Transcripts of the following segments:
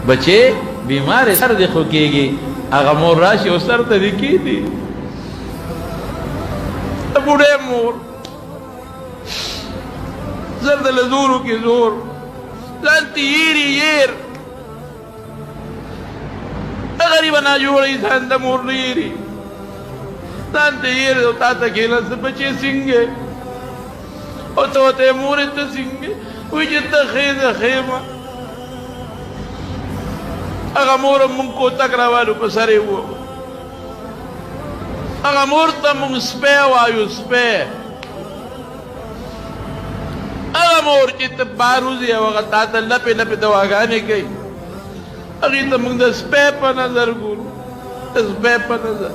بچے بیمار سر دې خو کېږي هغه مور راشي او سر ته دې کېږدي د بوډۍ مور زر د له زورو کې زور ځان ته یېري یېر غریبه ناجوړه انسان د مور نه یېري ځان ته یېر او تا ته کېناسته بچې څنګه او ته ورته یې مورې ته څنګه وایي چې ته ښې ده ښې ما هغه مور هم مونږ کوتک راوالو په سر یې ووهو هغه مور ته مونږ سپی وایو سپی هغه مور چې ته بار وځې او هغه تا ته لپې لپې دواګانې کوي هغې ته مونږ د سپی په نظر ګورو د سپی په نظر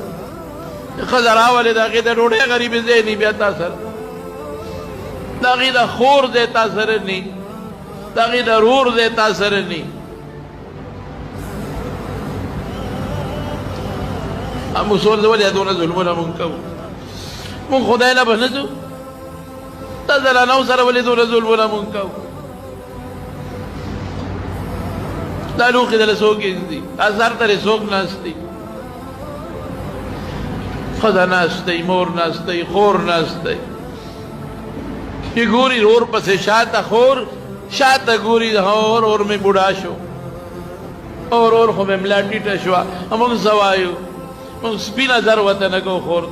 ښځه راولې د هغې د ډوډۍ غریبې ځای نی بیا تا سره د هغې د خور ځای تا سره نی د هغې د رور ځای تا سره نی موږ سول ته ولې دونه ظلمونه مونږ کوو مونږ خدای نه به نه ځو دا زنانو سره ولې دونه ظلمونه مونږ کوو دا لوښي دله څوک ږدي دا سر ته یې څوک ناست دی ښځه ناست دی مور ناست دی خور ناست دی چې ګوري اور پسې شاته خور شاته ګوري اور مې بوډا شو اور خو مې ملا ټیټه شوه موږ څه وایو مونږ سپي نظر ورته نه کوو خور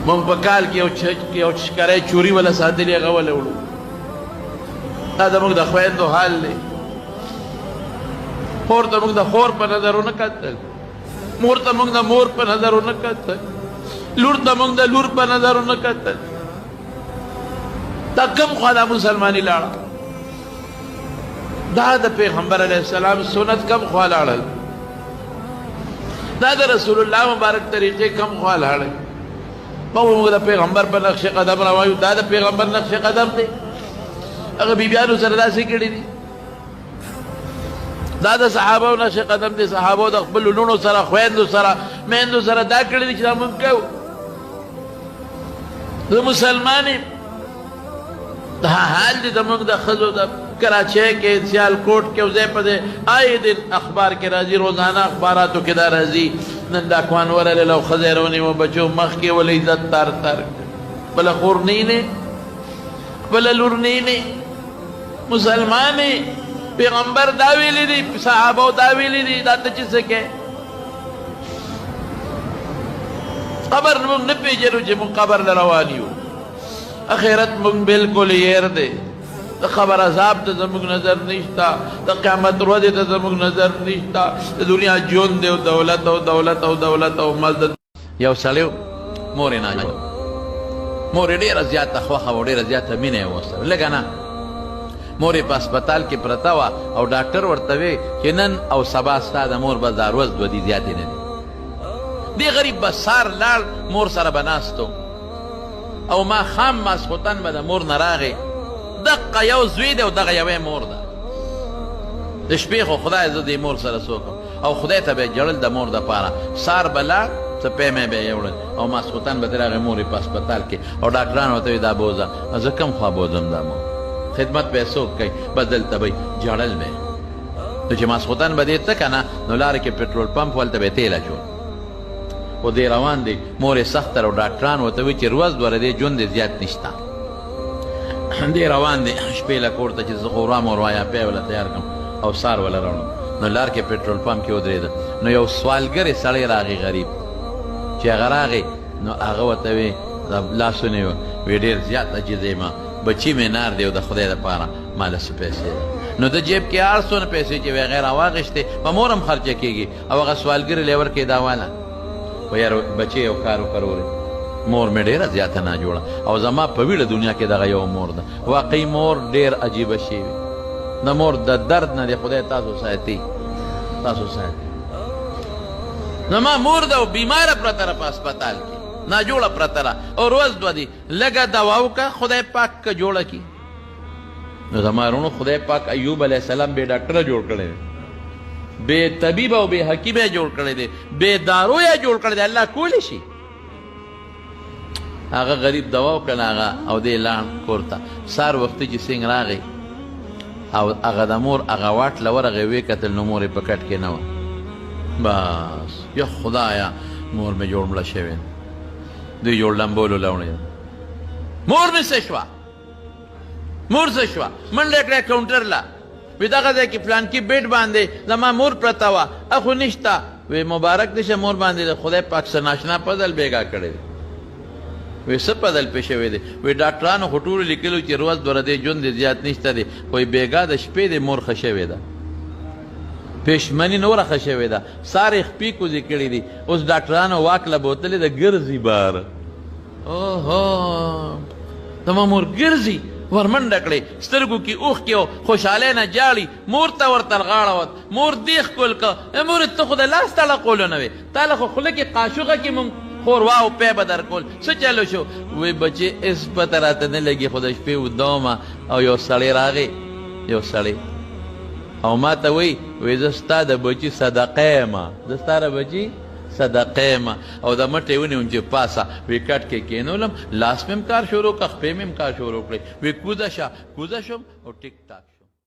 مونږ په کال کې یو شکری چوري وله ساتلي هغه وله وړو دا زموږ د خویندو حال دی خور ته مونږ د خور په نظر ونه کتل مور ته مونږ د مور په نظر ونه کتل لور ته مونږ د لور په نظر ونه کتل دا کوم خوا دا مسلماني لاړه دا د پیغمبر علیه السلام سنت کم خوا لاړل دا د رسول الله مبارک طریقې کم خوا لاړل موږ د پیغمبر په نقش قدم راوایو دا د پیغمبر نقش قدم دی هغه بیبیانو سره داسې کړي دي دا د صحابو نقش قدم دی صحابو د خپل لونو سره خویندو سره میندو سره دا کړي دي چې دا مونږ کوو زه مسلمان یم دا حال دی زموږ د ښځو د کراچۍ کې سیالکوټ کې او ځای په ځای آئے دن اخبار کې راځي روزانه اخباراتو کې دا راځي نن دا کوان ورلې او ښځې رونیمو بچو مخ کې ولې عزت تر بله خور نه نه بله لور نه نه مسلمان پیغمبر دا ویلی دي صحابو دا ویلی دي دا ته چې څه کوې قبر مونږ نه پېژنو چې مونږ قبر له روان یو اخرت مونږ بالکل یېر دی د خبر عذاب ته زموږ نظر نشته د قیامت ورځې ته زموږ نظر نشته د دنیا ژوند دی او دولت او دولت او دولت او مزد یو سړی مور یې ناجوړه مور یې ډېره زیاته خوښه وه ډېره زیاته مینه یې ورسره لږه نه مور یې په هسپتال کې پرته وه او ډاکټر ورته وی چې نن او سبا ستا د مور به دا ورځ دوه دي زیاتې نه دي دې غریب به سار لاړ مور سره به ناستو او ما خام ماسخوتن به د مور نه راغی دقه یو زوی دی او دغه یوې مور ده د شپې خو خدای زه دې مور سره څه وکړم او خدای ته به یې جړل د مور دپاره سار به لاړ څه پیمې به یې وړل او ماسخوتن به ترې راغی مور یې په هسپتال کې او ډاکټران ورته وي دا بوځه زه کوم خوا بوځم دا مور خدمت به یې څوک کوي بس دلته به جړل به نو چې ماسخوتن به دې ته که نه نو لارې کې پټرول پمپ هلته به یې تیل اچول و دی روان دی مور یې سختر او ډاکټران ورته وایي چې ورځ دوره دی ژوند یې زیات نشته دی روان دی شپې له کور ته چې زه خو ورام وروایا پی وله تیار کړم او سار وله راوړم نو لار کې پټرول پمپ کې ودرېده نو یو سوالګرې سړی راغی غریب چې هغه راغی نو هغه ورته وی لاسونه یې وی ډېر زیات عجیزه یم بچي مې نار دی او د خدای دپاره ماله څه پیسې ده نو د جیب کې هر څونه پیسې چې وی هغې راواخېستې په مور هم خرچه کېږي او هغه سوالګرې لی ورکړې دا واله و یار بچې یو کار وکړورې مور مې ډېره زیاته ناجوړه او زما په ویړه دنیا کې دغه یو مور ده واقعي مور ډېر عجیبه شی وي د مور د درد نه دی خدای تاسو ساتي تاسو ساتي زما مور ده او بیماره پرته ده په هسپتال کې ناجوړه پرته ده او روز دوه دي لږه دوا وکړه خدای پاک که جوړه کړي نو زما وروڼو خدای پاک ایوب علیه السلام بې ډاکټره جوړ کړی دی بے طبیب او بے حکیم یې جوړ کړی دی بے دارو یې جوړ کړی دی الله کولی شي هغه غریب دوا وکړه هغه او دی لاړ کور ته سهار وختي چې سنګ راغی او هغه د مور هغه واټ له ورغې ویې کتل نو مور یې په کټ کې نه وه. بس یا خدایا مور مې جوړ مړه شوې دوی جوړ لمبولو لوڼې مور مې څه شوه مور څه شوه منډه کړه کاونټر له وی دغه ځای کې فلانکي بیډ باندې زما مور پرته وه اخو نشته وی مبارک دې شه مور باندې د خدای پاک څه ناشنا پدل بېګا کړی دی وی څه پدل پې شوی دی وی ډاکټرانو خو ټولو لیکلو چې روز دوره دی ژوند دې زیات نشته دی وی بېګا د شپې د مور ښه شوې ده پېشمني نوره ښه شوې ده سارې خپې کوزې کړي دي اوس ډاکټرانو واک له بوتلې د ګرځي بار اوهو زما مور ګرځي ورمنډه کړې سترګو کې اوښکې او خوشحالۍ نه جاړي مور ته ورته غاړه وت مور دې ښکل که مور ته خو د لاس تړقولو نه وې تا له خو خوله کې قاشوغه کې مونږ خوروا او پی به درکول څه چلو شو وی بچې هېڅ پته راته نه لګي خو د شپې اوده ومه او یو سړی راغی یو سړی او ما ته وی زه ستا د بچي صدقه یمه زه ستا د بچي صدقه یمه او د مټې ونیوم چې پاسه وی کټ کې کېنولم لاس مې هم کار شروع کړه خپې مې هم کار شروع کړې وی کوزه شه کوزه شم او ټیک ټاک